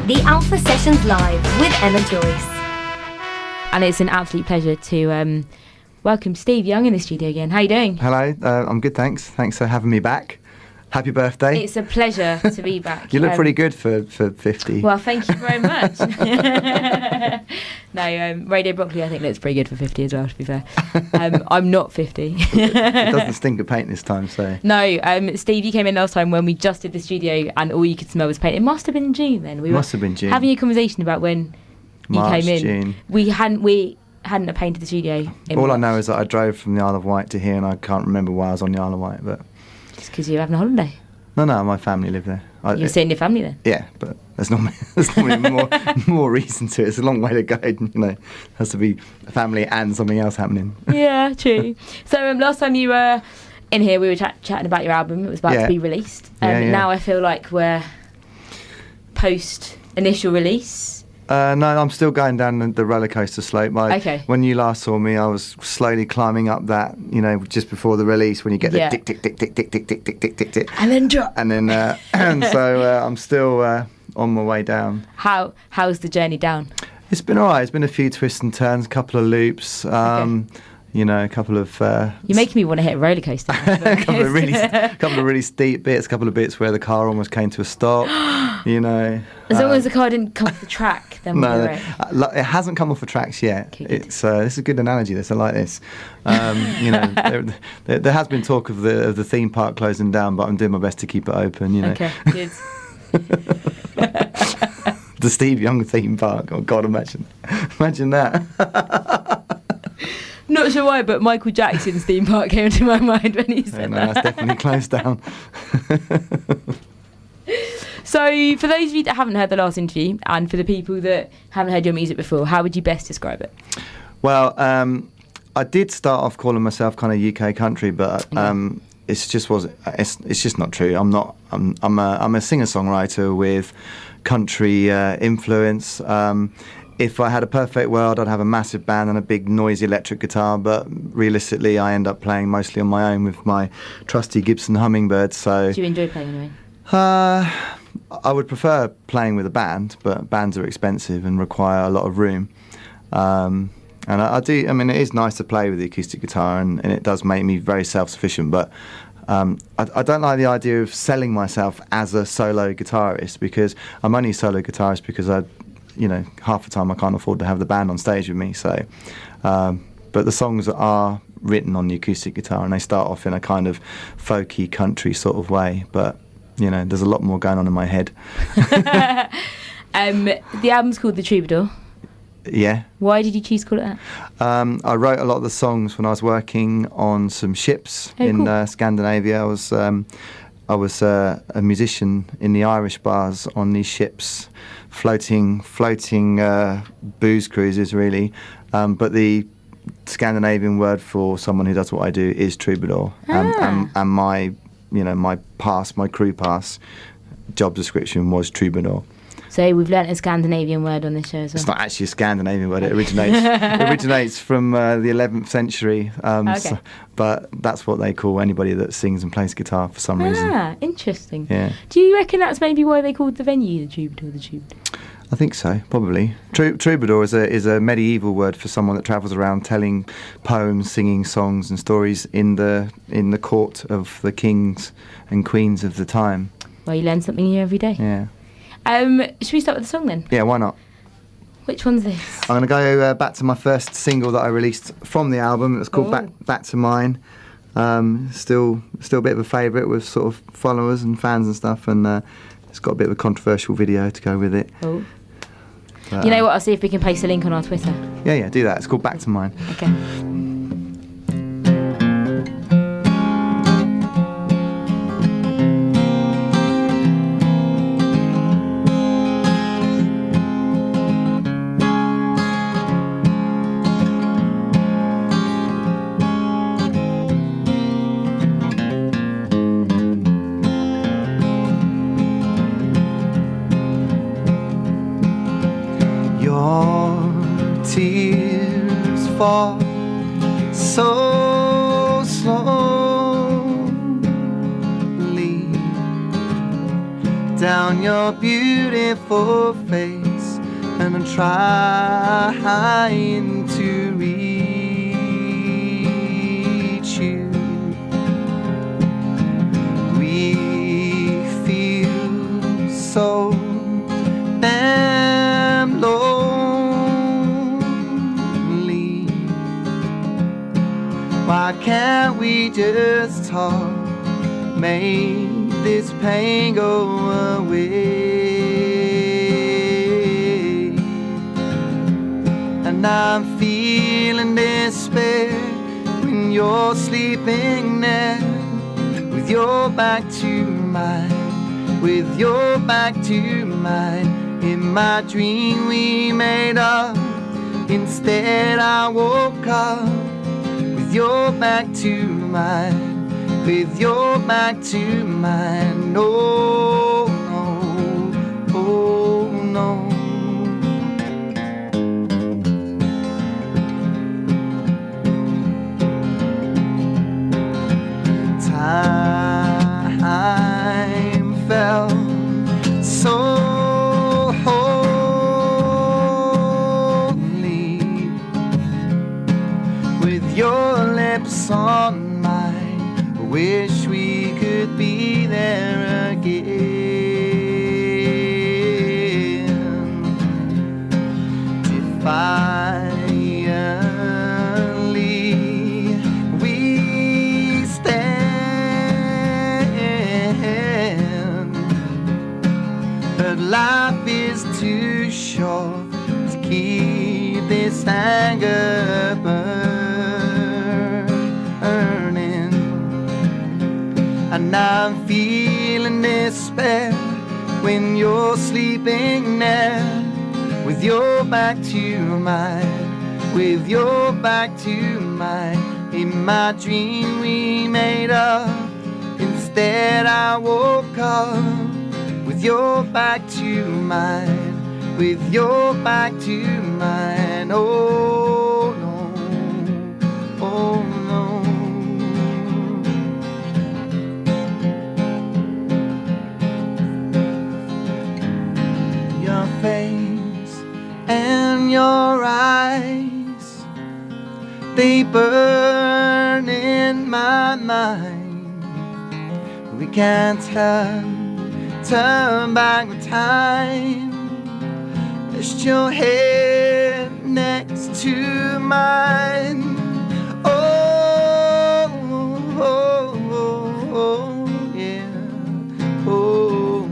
The Alpha Sessions Live with Emma Joyce. And it's an absolute pleasure to welcome Steve Young in the studio again. How are you doing? Hello, I'm good, thanks. Thanks for having me back. Happy birthday. It's a pleasure to be back. You look pretty good for 50. Well, thank you very much. No, Radio Broccoli I think looks pretty good for 50 as well, to be fair. I'm not 50. It doesn't stink of paint this time, so... No, Steve, you came in last time when we just did the studio and all you could smell was paint. It must have been June then. We must have been June. Having a conversation about when March, you came in. June. We hadn't painted the studio in All March. I know is that I drove from the Isle of Wight to here and I can't remember why I was on the Isle of Wight, but... Just because you're having a holiday. No, my family live there. You're seeing your family then? Yeah, but there's normally more reason to it. It's a long way to go, you know. Has to be family and something else happening. Yeah, true. So last time you were in here, we were chatting about your album. It was about to be released. Now I feel like we're post initial release. No, I'm still going down the roller coaster slope. Okay. When you last saw me, I was slowly climbing up that, you know, just before the release, when you get the tick, tick, tick, tick, tick, tick, tick, tick, tick, tick, tick. And then drop. And then, and so I'm still on my way down. How's the journey down? It's been all right. It's been a few twists and turns, a couple of loops. You know, a couple of... You're making me want to hit a roller coaster. a couple of really steep bits, a couple of bits where the car almost came to a stop, you know. As long as the car didn't come off the track, then we'll be right. It hasn't come off the tracks yet. Okay, this is a good analogy, this. I like this. You know, there has been talk of the theme park closing down, but I'm doing my best to keep it open, you know. Okay, good. The Steve Young theme park. Oh, God, imagine that. Not sure why, but Michael Jackson's theme park came to my mind when he said that. That's definitely closed down. So, for those of you that haven't heard the last interview, and for the people that haven't heard your music before, how would you best describe it? Well, I did start off calling myself kind of UK country, but it's just not true. I'm a singer-songwriter with country influence. If I had a perfect world, I'd have a massive band and a big noisy electric guitar, but realistically I end up playing mostly on my own with my trusty Gibson Hummingbird. So do you enjoy playing on your own? I would prefer playing with a band, but bands are expensive and require a lot of room. And I do, I mean, it is nice to play with the acoustic guitar and it does make me very self-sufficient, but I don't like the idea of selling myself as a solo guitarist, because I'm only a solo guitarist because half the time I can't afford to have the band on stage with me. So, but the songs are written on the acoustic guitar and they start off in a kind of folky country sort of way. But, you know, there's a lot more going on in my head. The album's called The Troubadour. Yeah. Why did you choose to call it that? I wrote a lot of the songs when I was working on some ships in Scandinavia. I was a musician in the Irish bars on these ships, floating booze cruises, really. But the Scandinavian word for someone who does what I do is troubadour. And my crew pass job description was troubadour. So we've learnt a Scandinavian word on this show as well. It's not actually a Scandinavian word. It originates from the 11th century. Okay. But that's what they call anybody that sings and plays guitar for some reason. Ah, interesting. Yeah. Do you reckon that's maybe why they called the venue the Troubadour? I think so, probably. Troubadour is a medieval word for someone that travels around telling poems, singing songs and stories in the court of the kings and queens of the time. Well, you learn something new every day. Yeah. Should we start with the song then? Yeah, why not? Which one's this? I'm going to go back to my first single that I released from the album. It's called Back to Mine. Still a bit of a favourite with sort of followers and fans and stuff, and it's got a bit of a controversial video to go with it. Oh. You know what? I'll see if we can paste a link on our Twitter. Yeah, do that. It's called Back to Mine. Okay. Tears fall so slowly down your beautiful face, and I'm trying to reach you. We feel so damn lonely. Why can't we just talk? Make this pain go away. And I'm feeling despair when you're sleeping there, with your back to mine, with your back to mine. In my dream we made up, instead I woke up with your back to mine, with your back to mine. No, no, oh no. Time felt so holy, with your lips on mine. Wish we could be there again. Defiantly we stand, but life is too short to keep this anger burning. And I'm feeling despair when you're sleeping there, with your back to mine, with your back to mine. In my dream we made up, instead I woke up with your back to mine, with your back to mine. Oh no, oh no. Your face and your eyes, they burn in my mind. We can't turn back the time. Rest your head next to mine. Oh, oh, oh, oh, yeah. Oh.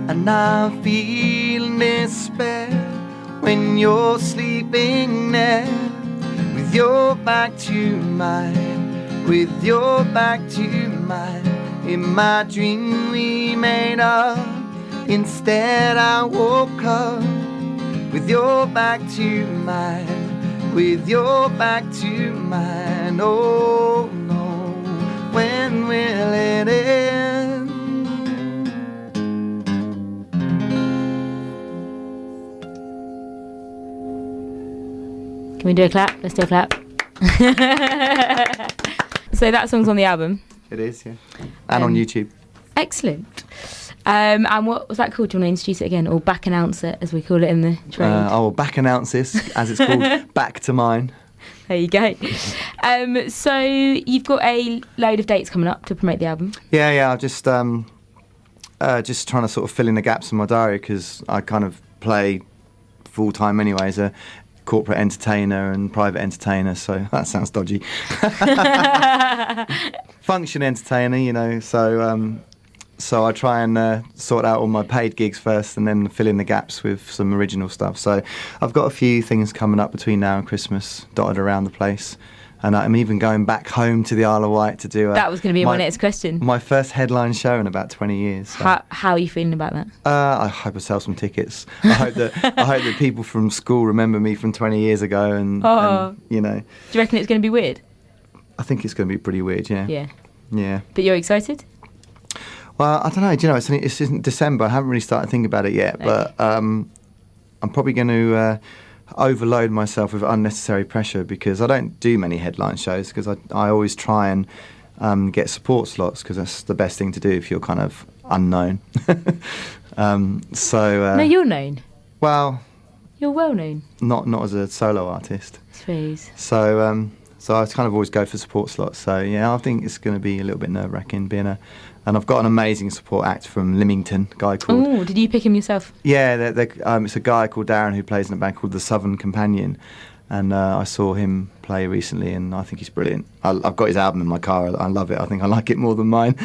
And I'm feeling despair when you're sleeping there, with your back to mine, with your back to mine. In my dream we made up, instead I woke up with your back to mine, with your back to mine. Oh no, when will it end? Can we do a clap? Let's do a clap. So that song's on the album. It is, yeah. And on YouTube. Excellent. And what was that called? Do you want to introduce it again? Or back announce it, as we call it in the trade? Back announce this, as it's called. Back to mine. There you go. So you've got a load of dates coming up to promote the album. Yeah. I'm just trying to sort of fill in the gaps in my diary, because I kind of play full time anyway as a corporate entertainer and private entertainer, so that sounds dodgy. Function entertainer, you know, so I try and sort out all my paid gigs first and then fill in the gaps with some original stuff. So I've got a few things coming up between now and Christmas dotted around the place. And I'm even going back home to the Isle of Wight to do that was going to be my next question. My first headline show in about 20 years. So. How are you feeling about that? I hope I sell some tickets. I hope that people from school remember me from 20 years ago, and you know. Do you reckon it's going to be weird? I think it's going to be pretty weird. Yeah. Yeah. But you're excited? Well, I don't know. Do you know, it's in December. I haven't really started thinking about it yet, okay. But I'm probably going to overload myself with unnecessary pressure, because I don't do many headline shows, because I always try and get support slots, because that's the best thing to do if you're kind of unknown. No, you're known. Well, you're well known. Not as a solo artist. I suppose. So I kind of always go for support slots. So yeah, I think it's going to be a little bit nerve-wracking and I've got an amazing support act from Lymington, a guy called... Oh, did you pick him yourself? Yeah, it's a guy called Darren who plays in a band called the Southern Companion, and I saw him play recently, and I think he's brilliant. I've got his album in my car. I love it. I think I like it more than mine.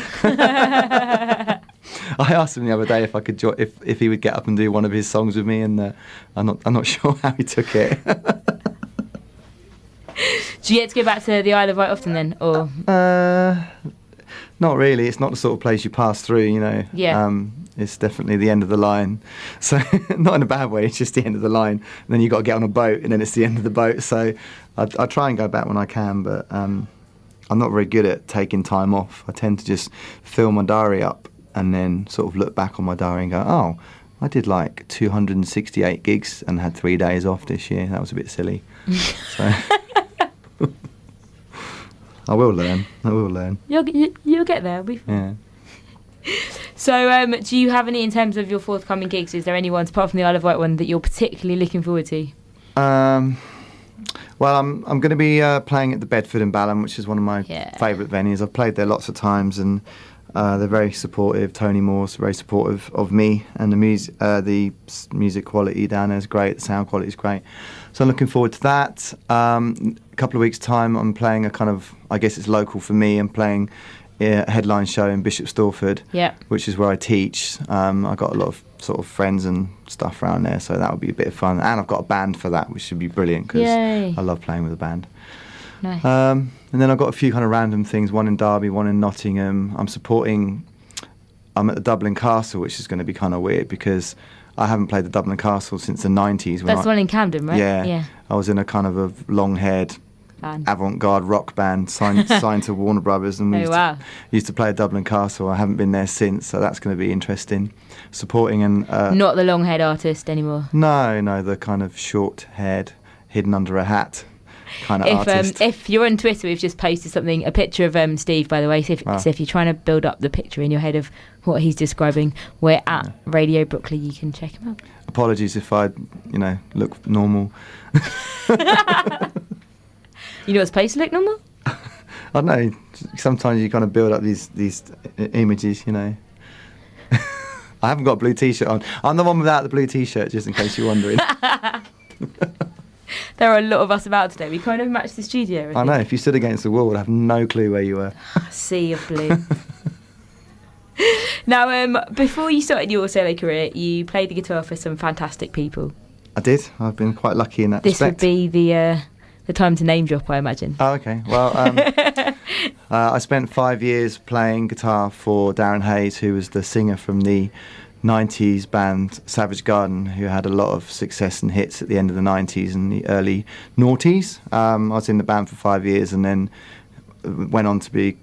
I asked him the other day if I could if he would get up and do one of his songs with me, and I'm not sure how he took it. Do you get to go back to the Isle of Wight often then, or? Not really. It's not the sort of place you pass through, you know. Yeah. It's definitely the end of the line. So, not in a bad way, it's just the end of the line. And then you've got to get on a boat, and then it's the end of the boat. So, I try and go back when I can, but I'm not very good at taking time off. I tend to just fill my diary up and then sort of look back on my diary and go, oh, I did like 268 gigs and had 3 days off this year. That was a bit silly. So... I will learn. You'll get there. Yeah. So, do you have any in terms of your forthcoming gigs? Is there any ones apart from the Isle of Wight one that you're particularly looking forward to? Well, I'm going to be playing at the Bedford in Balham, which is one of my favourite venues. I've played there lots of times, and they're very supportive. Tony Moore's very supportive of me, and the music quality down there is great. The sound quality is great. So I'm looking forward to that. A couple of weeks' time, I'm playing a kind of, I guess it's local for me. I'm playing a headline show in Bishop Stortford, which is where I teach. I've got a lot of sort of friends and stuff around there, so that would be a bit of fun. And I've got a band for that, which should be brilliant, because I love playing with a band. Nice. And then I've got a few kind of random things, one in Derby, one in Nottingham. I'm at the Dublin Castle, which is going to be kind of weird, because I haven't played the Dublin Castle since the 90s. That's the one in Camden, right? Yeah. I was in a kind of a long-haired avant-garde rock band signed to Warner Brothers, and we used to play at Dublin Castle. I haven't been there since, so that's going to be interesting. Supporting and... Not the long-haired artist anymore? No, the kind of short-haired, hidden under a hat kind of artist. If you're on Twitter, we've just posted a picture of Steve, by the way. So if you're trying to build up the picture in your head of what he's describing, we're at Radio Brooklyn. You can check him out. Apologies if I, look normal. You know what it's supposed to look normal? I don't know. Sometimes you kind of build up these images, I haven't got a blue T-shirt on. I'm the one without the blue T-shirt, just in case you're wondering. There are a lot of us about today. We kind of match the studio. I know. If you stood against the wall, I'd have no clue where you were. Sea of blue. Now, before you started your solo career, you played the guitar for some fantastic people. I did. I've been quite lucky in that respect. This would be the time to name drop, I imagine. Oh, okay. Well, I spent 5 years playing guitar for Darren Hayes, who was the singer from the 90s band Savage Garden, who had a lot of success and hits at the end of the 90s and the early noughties. I was in the band for 5 years, and then went on to be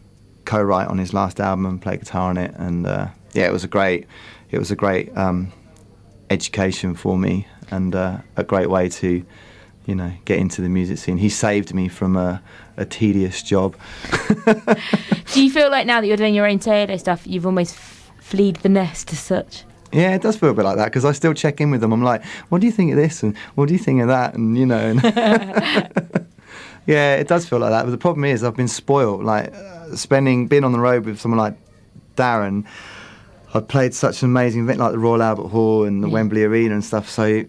co-write on his last album and play guitar on it. And it was a great education for me, and a great way to get into the music scene. He saved me from a tedious job. Do you feel like now that you're doing your own solo stuff, you've almost fled the nest as such? Yeah, it does feel a bit like that, because I still check in with them. I'm like, what do you think of this? And what do you think of that? And, yeah, it does feel like that. But the problem is I've been spoiled. Like, being on the road with someone like Darren, I've played such an amazing event like the Royal Albert Hall and the Wembley Arena and stuff. So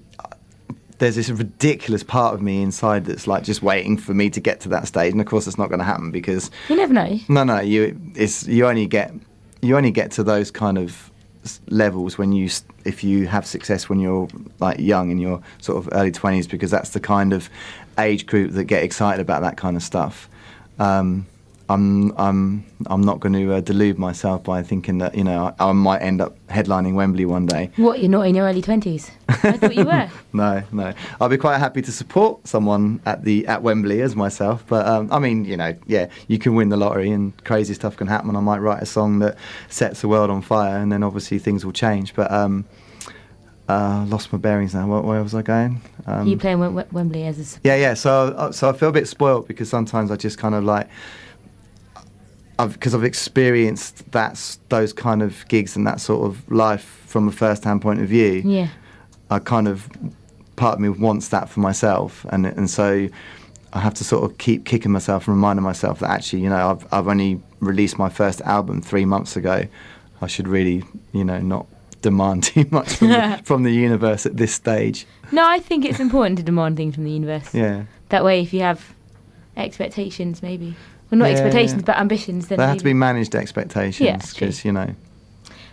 there's this ridiculous part of me inside that's like just waiting for me to get to that stage. And of course, it's not going to happen, because you never know. No, you only get to those kind of levels if you have success when you're like young, in your sort of early 20s, because that's the kind of age group that get excited about that kind of stuff. I'm not going to delude myself by thinking that I might end up headlining Wembley one day. What, you're not in your early 20s? I thought you were. No. I'll be quite happy to support someone at Wembley as myself. But you can win the lottery and crazy stuff can happen. I might write a song that sets the world on fire, and then obviously things will change. But lost my bearings now. Where was I going? You playing Wembley as a support? Yeah. So I feel a bit spoilt, because sometimes I just kind of like, because I've experienced those kind of gigs and that sort of life from a first-hand point of view. Yeah. I kind of, part of me wants that for myself, and so I have to sort of keep kicking myself and reminding myself that actually, you know, I've only released my first album 3 months ago. I should really, you know, not demand too much from the universe at this stage. No, I think it's important to demand things from the universe. Yeah. That way, if you have expectations, maybe. Well, not expectations, but ambitions. Then they have to be managed expectations, because, you know.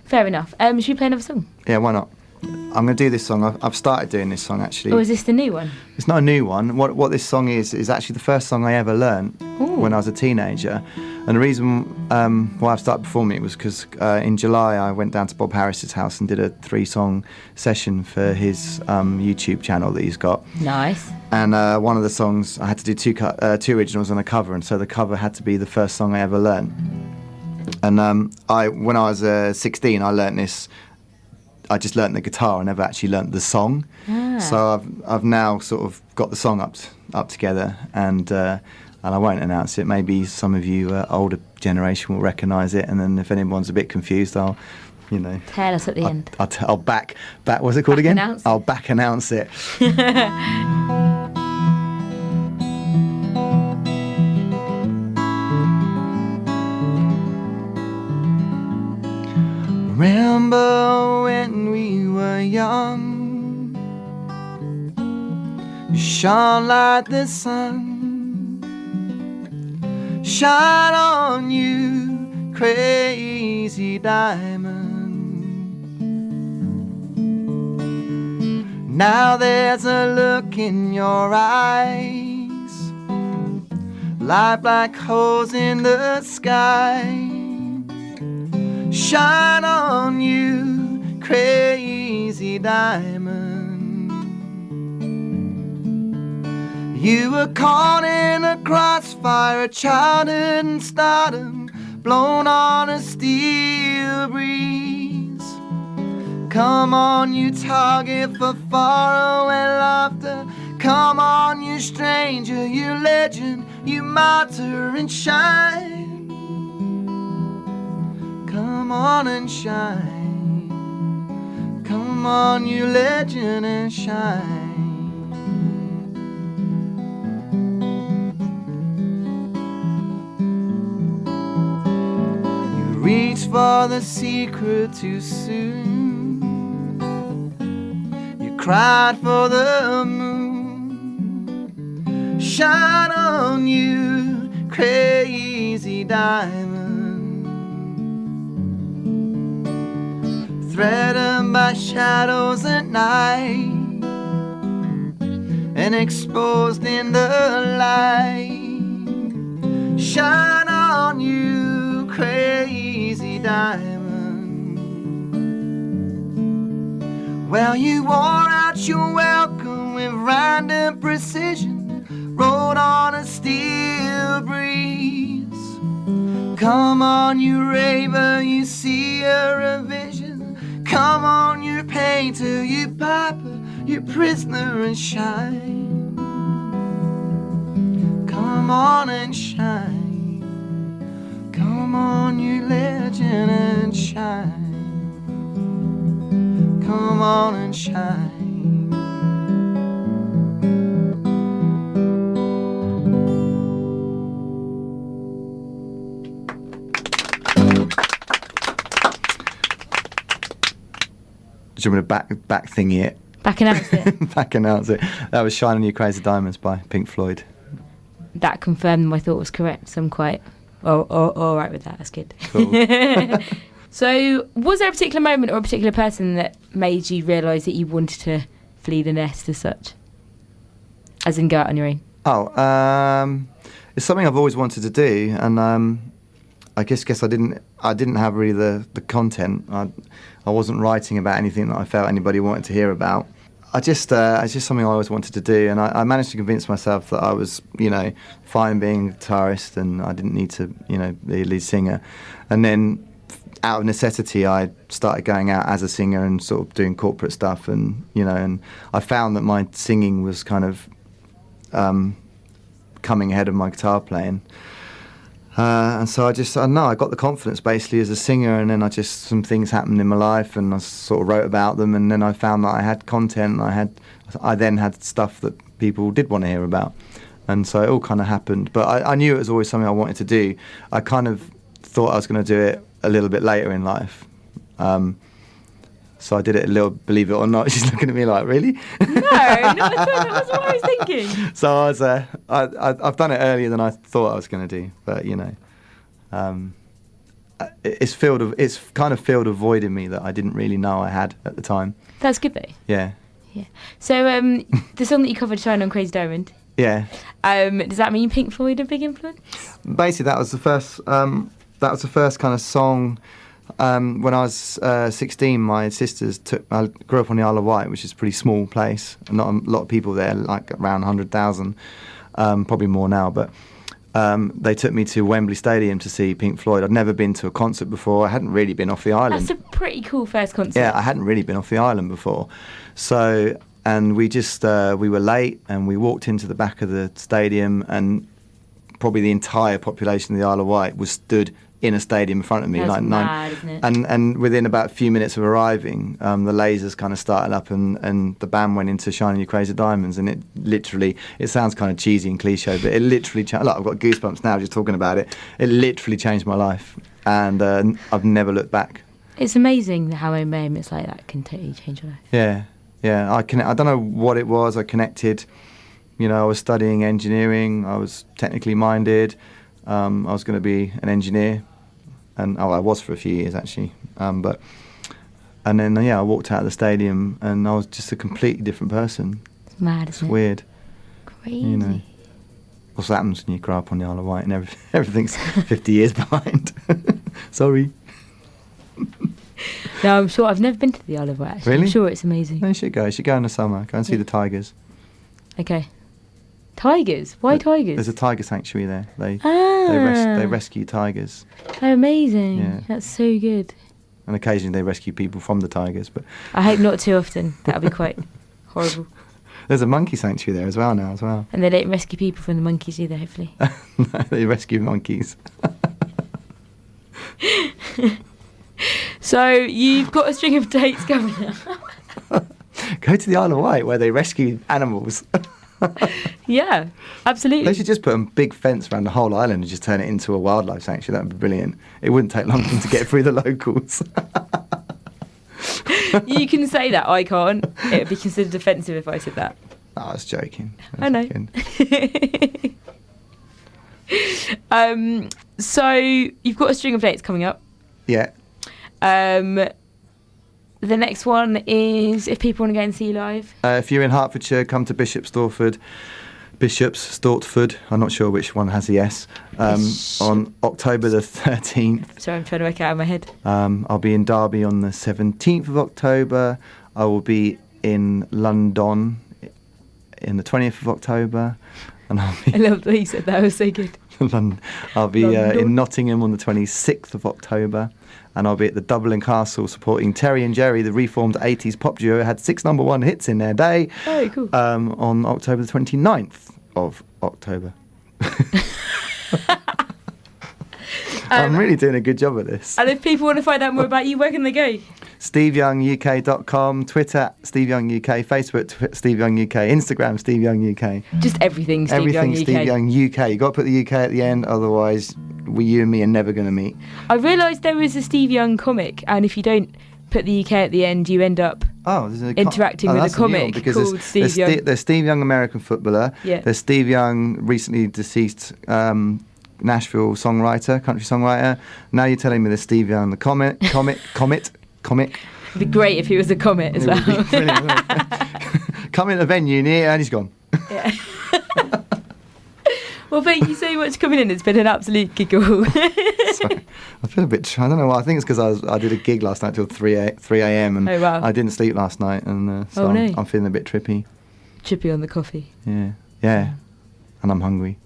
Fair enough. Should we play another song? Yeah, why not? I'm going to do this song. I've started doing this song, actually. Or is this the new one? It's not a new one. What this song is actually the first song I ever learnt when I was a teenager. And the reason why I've started performing it was because in July I went down to Bob Harris's house and did a 3-song session for his YouTube channel that he's got. Nice. And one of the songs, I had to do two originals and a cover, and so the cover had to be the first song I ever learnt. And when I was 16, I learnt this. I just learnt the guitar. I never actually learnt the song. So I've now sort of got the song up together, and I won't announce it. Maybe some of you older generation will recognise it, and then if anyone's a bit confused, I'll, you know, tell us at the end. I'll back. What's it called again? I'll back announce it. Remember when we were young, you shone like the sun, shine on you, crazy diamond. Now there's a look in your eyes, like black holes in the sky. Shine on you, crazy diamond. You were caught in a crossfire, a childhood and stardom, blown on a steel breeze. Come on, you target for faraway laughter. Come on, you stranger, you legend, you martyr, and shine. Come on and shine. Come on, you legend, and shine. You reach for the secret too soon. You cried for the moon. Shine on you, crazy diamond. Threatened by shadows at night and exposed in the light. Shine on you, crazy diamond. Well, you wore out your welcome with random precision, rode on a steel breeze. Come on, you raver, you see a vision. Come on, you painter, you piper, you prisoner, and shine. Come on and shine. Come on, you legend, and shine. Come on and shine. Do you want me to back thingy it? Back announce it. Back announce it. That was Shine on You Crazy Diamonds by Pink Floyd. That confirmed my thought was correct, so I'm quite all right with that. That's good. Cool. So, was there a particular moment or a particular person that made you realise that you wanted to flee the nest as such? As in go out on your own? It's something I've always wanted to do, and I guess I didn't have really the content. I wasn't writing about anything that I felt anybody wanted to hear about. It's just something I always wanted to do, and I managed to convince myself that I was, you know, fine being a guitarist and I didn't need to, you know, be a lead singer. And then, out of necessity, I started going out as a singer and sort of doing corporate stuff, and you know, and I found that my singing was kind of coming ahead of my guitar playing. And so I don't know, I got the confidence basically as a singer, and then some things happened in my life, and I sort of wrote about them, and then I found that I had content, and I then had stuff that people did want to hear about, and so it all kind of happened. But I knew it was always something I wanted to do. I kind of thought I was going to do it a little bit later in life. So I did it a little, believe it or not. She's looking at me like, really? No, that was what I was thinking. So I've done it earlier than I thought I was going to do, but it's kind of filled a void in me that I didn't really know I had at the time. That's good though. Yeah. Yeah. So the song that you covered, "Shine on Crazy Diamond." Yeah. Does that mean Pink Floyd a big influence? Basically, that was the first. That was the first kind of song. When I was 16, my sisters I grew up on the Isle of Wight, which is a pretty small place. Not a lot of people there, like around 100,000, probably more now. But they took me to Wembley Stadium to see Pink Floyd. I'd never been to a concert before. I hadn't really been off the island. That's a pretty cool first concert. Yeah, I hadn't really been off the island before. So, and we were late, and we walked into the back of the stadium, and probably the entire population of the Isle of Wight was stood in a stadium in front of me. That's mad, isn't it? And within about a few minutes of arriving, the lasers kind of started up, and the band went into "Shining You Crazy Diamonds," and it sounds kind of cheesy and cliche, but it literally changed. Like, I've got goosebumps now just talking about it. It literally changed my life, and I've never looked back. It's amazing how moments like that can totally change your life. Yeah. I don't know what it was. I connected. I was studying engineering. I was technically minded. I was going to be an engineer. And I was for a few years actually, and then I walked out of the stadium and I was just a completely different person. It's mad, isn't it? It's weird. Crazy. What's happens when you grow up on the Isle of Wight and everything's 50 years behind. Sorry. No, I'm sure I've never been to the Isle of Wight. Actually. Really? I'm sure it's amazing. No, you should go. You should go in the summer. Go and see the tigers. Okay. Tigers? Why tigers? There's a tiger sanctuary there. They rescue tigers. Oh, amazing. Yeah. That's so good. And occasionally they rescue people from the tigers, but I hope not too often. That would be quite horrible. There's a monkey sanctuary there as well. And they don't rescue people from the monkeys either, hopefully. No, they rescue monkeys. So you've got a string of dates coming up. Go to the Isle of Wight where they rescue animals. Yeah, absolutely. They should just put a big fence around the whole island and just turn it into a wildlife sanctuary. That would be brilliant. It wouldn't take long to get through the locals. You can say that, I can't. It would be considered offensive if I said that. I was joking. I know. So you've got a string of dates coming up. Yeah. The next one is if people want to go and see you live. If you're in Hertfordshire, come to Bishop's Stortford. I'm not sure which one has the S. On October the 13th. Sorry, I'm trying to work it out in my head. I'll be in Derby on the 17th of October. I will be in London in the 20th of October. And I love that you said that. It was so good. I'll be in Nottingham on the 26th of October. And I'll be at the Dublin Castle supporting Terry and Jerry, the reformed 80s pop duo who had 6 number-1 hits in their day. Oh, cool. On October the 29th of October. I'm really doing a good job at this. And if people want to find out more about you, where can they go? SteveYoungUK.com, Twitter, SteveYoungUK, Facebook, Steve Young UK, Instagram, Steve Young UK. Just everything Steve Everything Young UK. Steve Young UK. You've got to put the UK at the end, otherwise you and me are never going to meet. I realised there was a Steve Young comic, and if you don't put the UK at the end, you end up interacting with a comic called Steve Young. There's Steve Young, American footballer. Yeah. There's Steve Young, recently deceased Nashville songwriter, country songwriter. Now you're telling me there's Steve Young, the comic. It'd be great if he was a comet as well. Come in a venue near, and he's gone. Yeah. Well, thank you so much for coming in. It's been an absolute giggle. Sorry. I feel a bit. I don't know why. I think it's because I did a gig last night till 3 a.m. and I didn't sleep last night, and so I'm feeling a bit trippy. Trippy on the coffee. Yeah. And I'm hungry.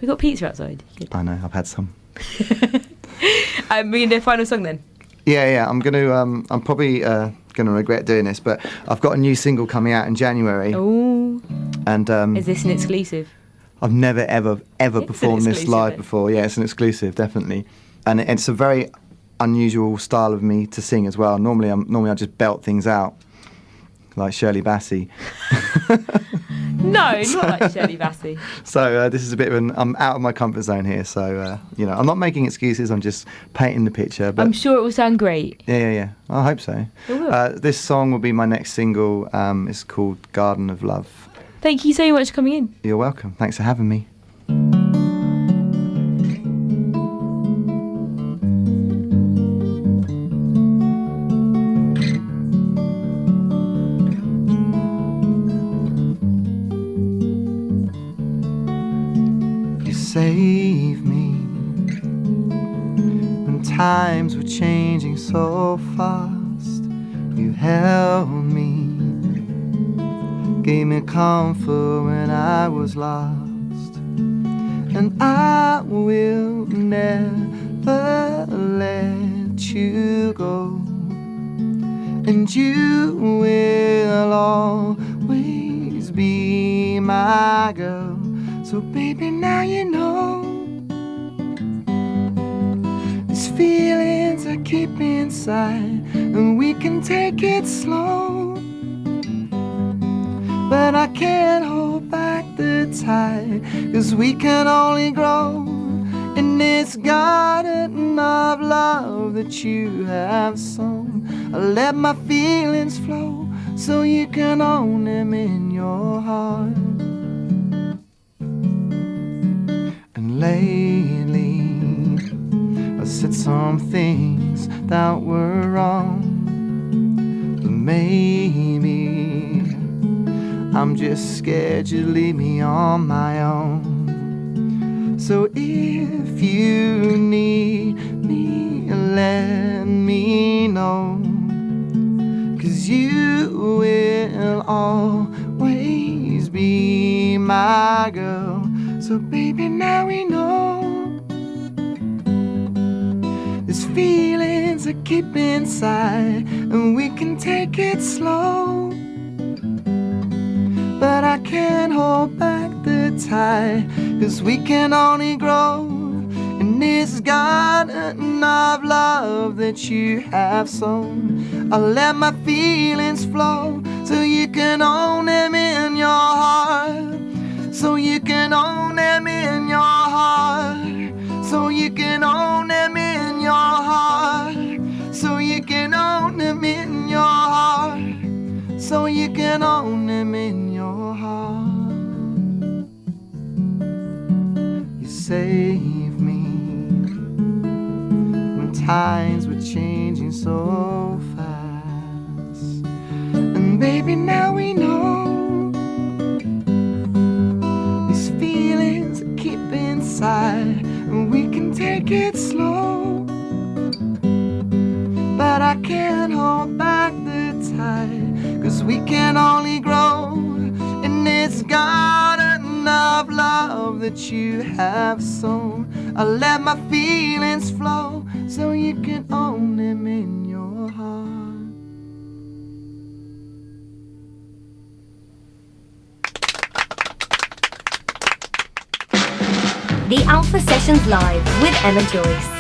We got pizza outside. Good. I know. I've had some. We're gonna do a final song then. Yeah. I'm gonna. I'm probably gonna regret doing this, but I've got a new single coming out in January. Oh. And is this an exclusive? I've never ever performed this live before. Yeah, it's an exclusive, definitely, and it's a very unusual style of me to sing as well. Normally I just belt things out like Shirley Bassey. No, not like Shirley Bassey. So this is a bit of I'm out of my comfort zone here. So I'm not making excuses. I'm just painting the picture. But I'm sure it will sound great. Yeah. I hope so. It will. This song will be my next single. It's called Garden of Love. Thank you so much for coming in. You're welcome. Thanks for having me. Save me when times were changing so fast. You held me, gave me comfort when I was lost, and I will never let you go, and you will always be my girl. So baby, now you know these feelings I keep inside, and we can take it slow, but I can't hold back the tide, 'cause we can only grow in this garden of love that you have sown. I let my feelings flow so you can own them in your heart. Lately, I said some things that were wrong, but maybe I'm just scared you'd leave me on my own. So if you need me, let me know, 'cause you will always be my girl. So baby, now we know these feelings I keep inside, and we can take it slow, but I can't hold back the tide, 'cause we can only grow in this garden of love that you have sown. I'll let my feelings flow so you can own them in your heart. So you can own them in your heart. So you can own them in your heart. So you can own them in your heart. So you can own them in your heart. You save me when times were changing so fast, and baby, now we know and we can take it slow, but I can't hold back the tide, 'cause we can only grow in this garden of love that you have sown. I let my feelings flow so you can own them in your heart. The Alpha Sessions Live with Emma Joyce.